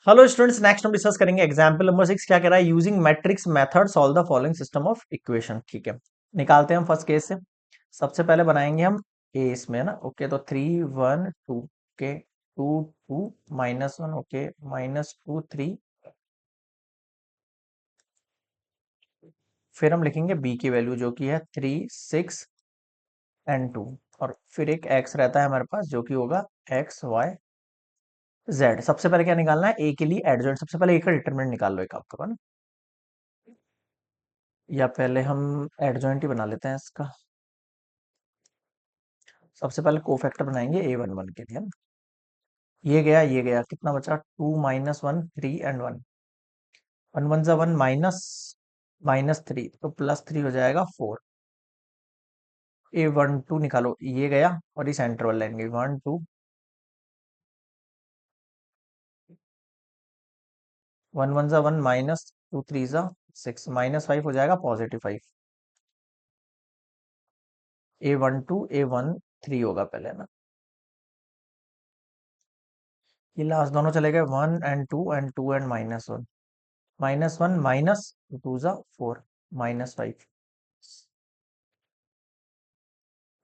Hello students, next हम discuss करेंगे example number 6। क्या कह रहा है? Using matrix method solve the following system of equation. ठीक है, निकालते हैं हम फर्स्ट केस से। सबसे पहले बनाएंगे हम ए इसमें, है ना। ओके, तो 3 1 2। ओके, 2 2 -1। ओके, -2 3। फिर हम लिखेंगे बी की वैल्यू जो कि है 3 6 and 2। और फिर एक एक्स रहता है हमारे पास जो कि होगा XY Z। सबसे पहले क्या निकालना है? ए के लिए एडजॉइंट। सबसे पहले ए का डिटरमिनेंट निकाल लो एक आपका, है ना। या पहले हम एडजॉइंट ही बना लेते हैं इसका। सबसे पहले कोफैक्टर बनाएंगे A11 के लिए, है ना। ये गया, कितना बचा? 2 -1 3 and 1। 1 1 = 1, -3, तो +3 हो जाएगा 4। A12 निकालो, ये गया। और इस सेंटर वाला लाइन गई 1 2। 1 1 = 1, -2 3 = 6, -5 हो जाएगा +5। A12 A13 होगा पहले ना। ये लास्ट दोनों चले गए, 1 and 2 and 2 and -1। -1 -2 = 4, -5।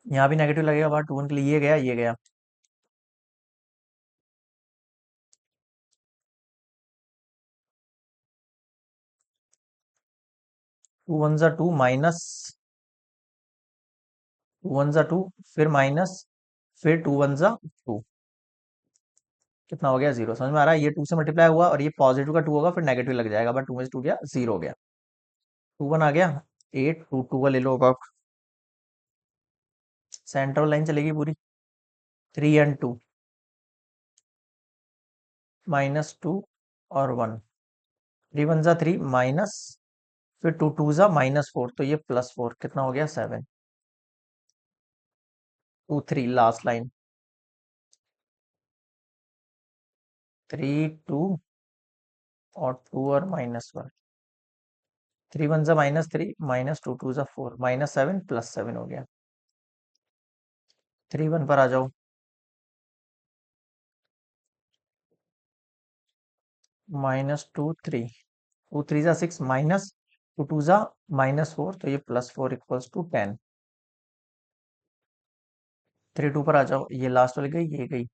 यहाँ भी नेगेटिव लगेगा बाहर 2 1 के लिए। ये गया। 2 1 = 2, -2 1 = 2, फिर माइनस, फिर 2 1 = 2। कितना हो गया? 0। समझ में आ रहा है? ये 2 से मल्टीप्लाई हुआ और ये पॉजिटिव का 2 होगा, फिर नेगेटिव लग जाएगा। बट 2 में से 2 गया, 0 हो गया। 2 1 आ गया। 8 2 2 का ले लो अब आप। सेंट्रल लाइन चलेगी पूरी। 3 and 2, -2 और 1। 3 1 = 3, माइनस, फिर 2 2 = -4, तो ये +4। कितना हो गया? 7 2 3 लास्ट लाइन। 3 2 और 2 और -1। 3 1 = -3, -2 2 = 4, -7 +7 हो गया। 3 1 पर आ जाओ। -2 3, 2 3 = 6, -2 2 = -4, तो ये +4 = 10। 3 2 पर आ जाओ। ये लास्ट वाली गई, ये गई।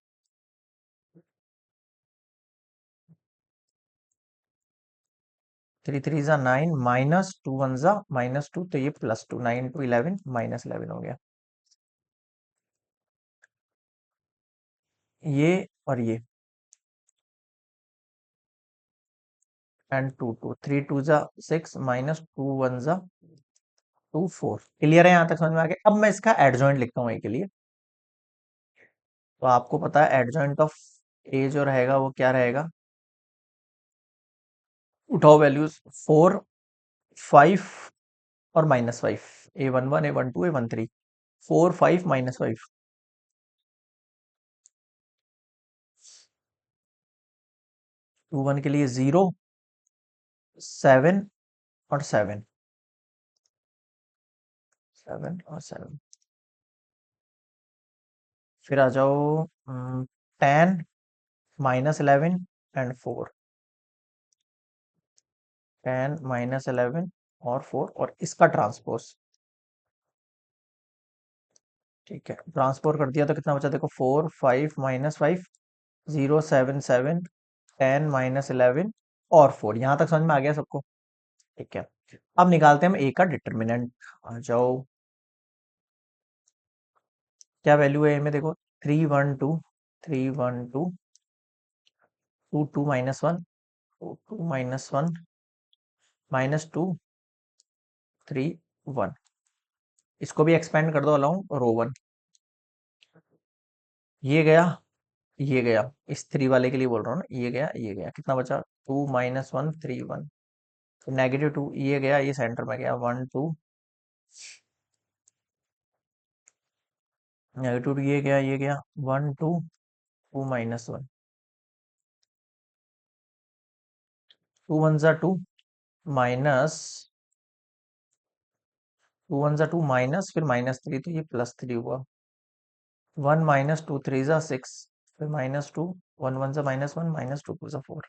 3 3 = 9, -2 1 = -2, तो ये +2। 9 2 11, -11 हो गया। ये और ये एंड 2 2, 3 2 = 6, -2 1 = 2 4। क्लियर है? यहाँ तक समझ में आ गया। अब मैं इसका एडजॉइंट लिखता हूँ ए के लिए। तो आपको पता है एडजॉइंट ऑफ ए जो रहेगा वो क्या रहेगा? उठाओ वैल्यूज। 4 5 और -5। A11 A12 A13। 4 5 -5। 2 1 के लिए 0 7 और 7। 7 और 7। फिर आ जाओ 10 -11 एंड 4। 10 -11 और 4, और इसका ट्रांसपोज। ठीक है, ट्रांसपोज कर दिया तो कितना बचा? देखो, 4 5 -5, 0 7 7, 10 -11 और 4। यहां तक समझ में आ गया सबको? ठीक है, अब निकालते हैं हम ए का डिटर्मिनेंट। आ जाओ। क्या वैल्यू है ए में? देखो, 3 1 2, 3 1 2, 2 2 -1, 2 2 -1, -2 3 1। इसको भी एक्सपेंड कर दो अलोंग रो 1। ये गया, ये गया। इस 3 वाले के लिए बोल रहा हूँ ना। ये गया, कितना बचा? 2 -1 3 1। तो -2, ये गया, ये सेंटर में गया 1 2। -2, ये गया 1 2, 2 -1। 2 1 = 2, माइनस 2 1 = 2, माइनस, फिर -3, तो ये +3 हुआ। 1 -2 3 = 6, फिर -2, 1 1 = -1, -2 2 = 4।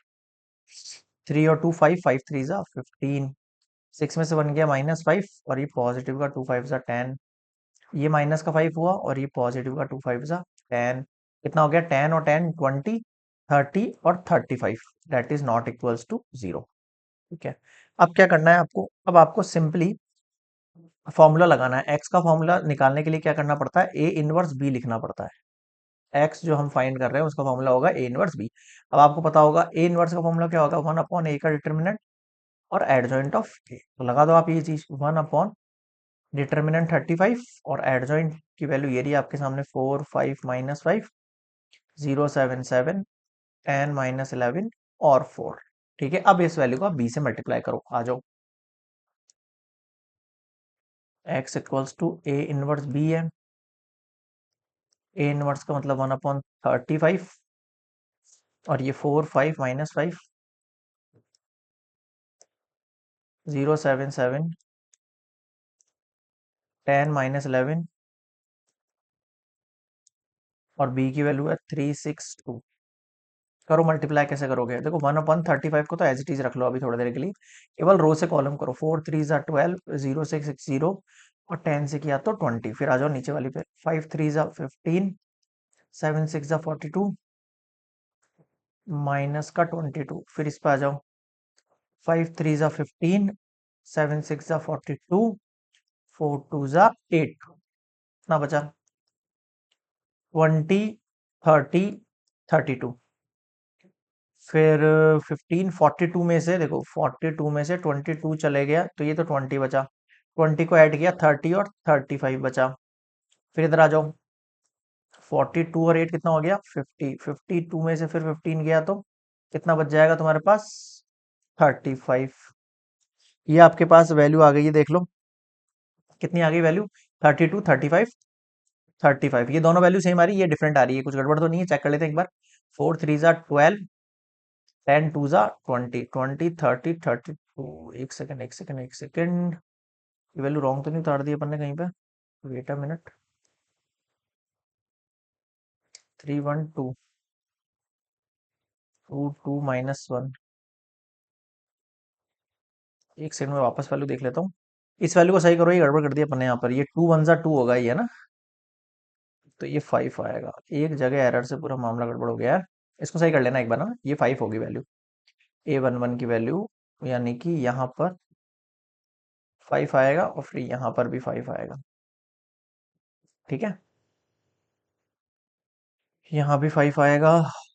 3 और 2 5, 5 3 जा 15, 6 में से बन गया -5 और ये पॉजिटिव का 2 5 जा 10, ये माइनस का 5 हुआ और ये पॉजिटिव का 2 5 जा 10, कितना हो गया 10 और 10 20, 30 और 35, that is not equals to 0। ठीक है, अब क्या करना है आपको, अब आपको सिंपली फॉर्मूला लगाना है। एक्स का फॉर्मूला निकालने के लिए क्या करना पड़ता है, ए इनवर्स बी लिखना पड़ता है। एक्स जो हम फाइंड कर रहे हैं उसका फॉर्मूला होगा ए इनवर्स बी। अब आपको पता होगा ए इनवर्स का फॉर्मूला क्या होगा, 1/a का डिटर्मिनेंट और एडजॉइंट ऑफ ए। तो लगा दो आप ये चीज, 1/डिटर्मिनेंट 35 और एडजॉइंट की वैल्यू ये रही आपके सामने, 4 5 -5 0 7 7 10 -11 और 4। ठीक है, अब इस वैल्यू को आप बी से मल्टीप्लाई करो, आ जाओ। X equals to A inverse B है। ए इनवर्स का मतलब 1/35 और ये 4 5 -5 0 7 7 10 -11 और बी की वैल्यू है 362। करो मल्टीप्लाई, कैसे करोगे, देखो 1/35 को तो एज इट इज रख लो अभी थोड़ी देर के लिए, केवल रो से कॉलम करो, 4 3 जा 12, 0 6 6 0 और 10 से किया तो 20। फिर आ जाओ नीचे वाली पे, 5 3 जा 15, 7 6 जा 42 माइनस का 22। फिर इस पे आ जाओ, 5 3 जा 15, 7 6 जा 42, 4 2 जा 8, कितना बचा 20 30 32। फिर 15 42 में से देखो, 42 में से 22 चले गया तो ये तो 20 बचा, 20 को ऐड किया 30 और 35 बचा। फिर इधर आ जाओ, 42 और 8 कितना हो गया 50, 52 में से फिर 15 गया तो कितना बच जाएगा तुम्हारे पास 35। ये आपके पास वैल्यू आ गई है, देख लो कितनी आ गई वैल्यू, 32 35 35। ये दोनों वैल्यू सेम आ रही है, ये डिफरेंट आ रही है, कुछ गड़बड़ तो नहीं है, चेक कर लेते हैं एक बार। 4 3 जा 12, 10 2 जा 20, 20 30 32। एक सेकंड एक सेकंड एक सेकंड, ये वैल्यू रॉन्ग तो नहीं उतार दी अपन ने कहीं पे, वेट अ मिनट। 3 1 2 2 2 -1, एक सेकंड में वापस वैल्यू देख लेता हूँ। इस वैल्यू को सही करो, ये गड़बड़ कर दी अपन ने यहाँ पर, ये 2 1 जा 2 होगा ये ना, तो ये 5 आएगा, एक जगह एरर से पूरा मामला गड़बड़ हो गया है। इसको सही कर लेना एक बार ना, ये 5 होगी वैल्यू, A11 की वैल्यू, यानी कि यहाँ पर 5 आएगा और फिर यहाँ पर भी 5 आएगा। ठीक है, यहाँ भी 5 आएगा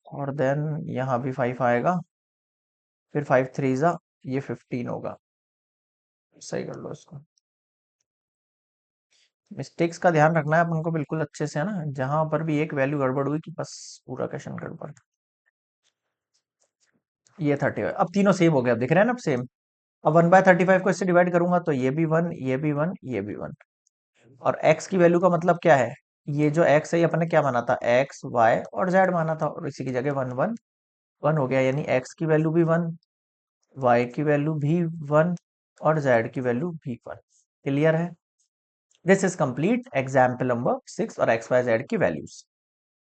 और देन यहाँ भी 5 आएगा, फिर 5 3 जा ये 15 होगा। सही कर लो इसको, मिस्टेक्स का ध्यान रखना है अपन को बिल्कुल अच्छे से, है ना, जहां पर भी एक वैल्यू गड़बड़ हुई कि बस पूरा क्वेश्चन गड़बड़। ये 30, अब तीनों सेम हो गए, अब दिख रहे हैं ना, अब सेम। अब 1/35 को इससे डिवाइड करूंगा तो ये भी 1 ये भी 1 ये भी 1। और x की वैल्यू का मतलब क्या है, ये जो x है ये अपन ने क्या माना था, x y और z माना था, और इसी की जगह 1 1 1 हो गया, यानी x की वैल्यू भी 1, y की वैल्यू भी 1 और z की वैल्यू भी 1। क्लियर है, this is complete example number 6 और x y z की वैल्यूज।